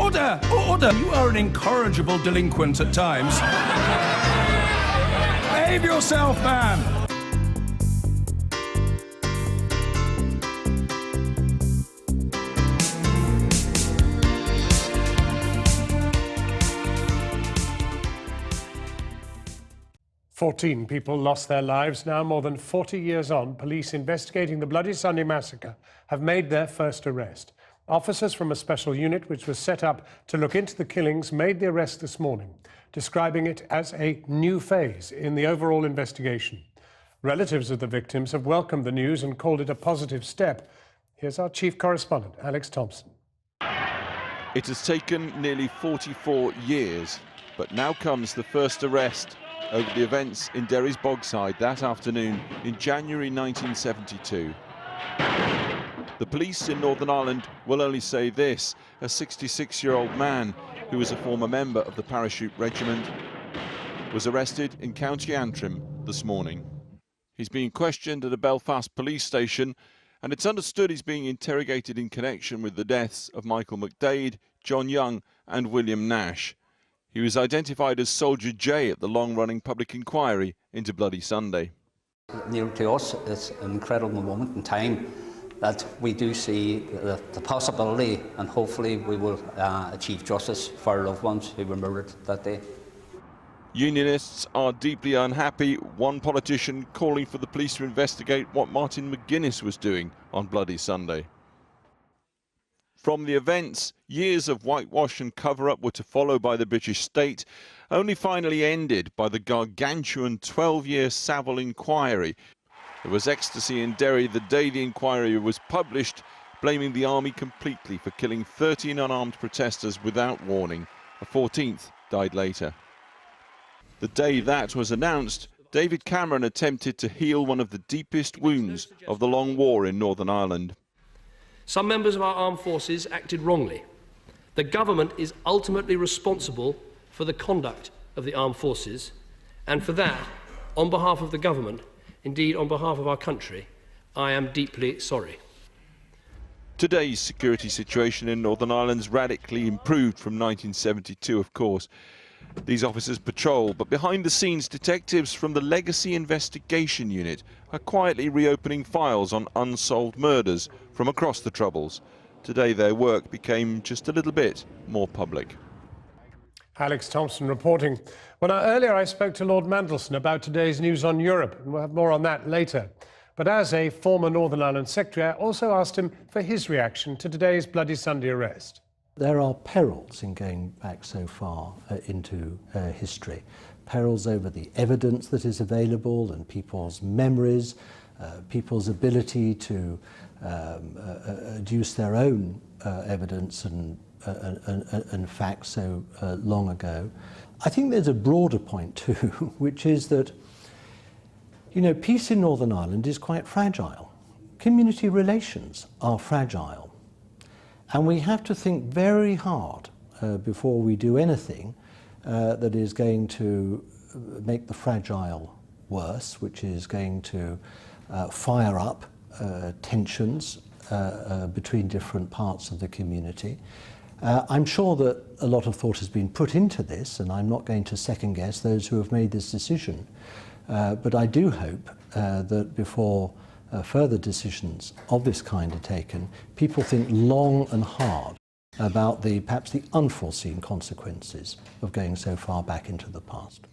Order! Order! You are an incorrigible delinquent at times. Behave yourself, man! 14 people lost their lives. Now, more than 40 years on, police investigating the Bloody Sunday massacre have made their first arrest. Officers from a special unit which was set up to look into the killings made the arrest this morning, describing it as a new phase in the overall investigation. Relatives of the victims have welcomed the news and called it a positive step. Here's our chief correspondent, Alex Thompson. It has taken nearly 44 years, but now comes the first arrest over the events in Derry's Bogside that afternoon in January 1972. The police in Northern Ireland will only say this: a 66-year-old man who was a former member of the Parachute Regiment was arrested in County Antrim this morning. He's being questioned at a Belfast police station, and it's understood he's being interrogated in connection with the deaths of Michael McDade, John Young and William Nash. He was identified as Soldier J at the long-running public inquiry into Bloody Sunday. To us, it's an incredible moment in time that we do see the possibility, and hopefully we will achieve justice for our loved ones who were murdered that day. Unionists are deeply unhappy, one politician calling for the police to investigate what Martin McGuinness was doing on Bloody Sunday. From the events, years of whitewash and cover-up were to follow by the British state, only finally ended by the gargantuan 12-year Savile inquiry. There was ecstasy in Derry the day the inquiry was published, blaming the army completely for killing 13 unarmed protesters without warning. A 14th died later. The day that was announced, David Cameron attempted to heal one of the deepest wounds of the long war in Northern Ireland. Some members of our armed forces acted wrongly. The government is ultimately responsible for the conduct of the armed forces, and for that, on behalf of the government, indeed on behalf of our country, I am deeply sorry. Today's security situation in Northern Ireland's radically improved from 1972, of course. These officers patrol, but behind the scenes, detectives from the Legacy Investigation Unit are quietly reopening files on unsolved murders from across the Troubles. Today their work became just a little bit more public. Alex Thompson reporting. Well, now, earlier I spoke to Lord Mandelson about today's news on Europe, and we'll have more on that later. But as a former Northern Ireland secretary, I also asked him for his reaction to today's Bloody Sunday arrest. There are perils in going back so far into history. Perils over the evidence that is available and people's memories, people's ability to adduce their own evidence and facts so long ago. I think there's a broader point too, which is that, you know, peace in Northern Ireland is quite fragile. Community relations are fragile. And we have to think very hard before we do anything that is going to make the fragile worse, which is going to fire up tensions between different parts of the community. I'm sure that a lot of thought has been put into this, and I'm not going to second guess those who have made this decision. But I do hope that before further decisions of this kind are taken, people think long and hard about perhaps the unforeseen consequences of going so far back into the past.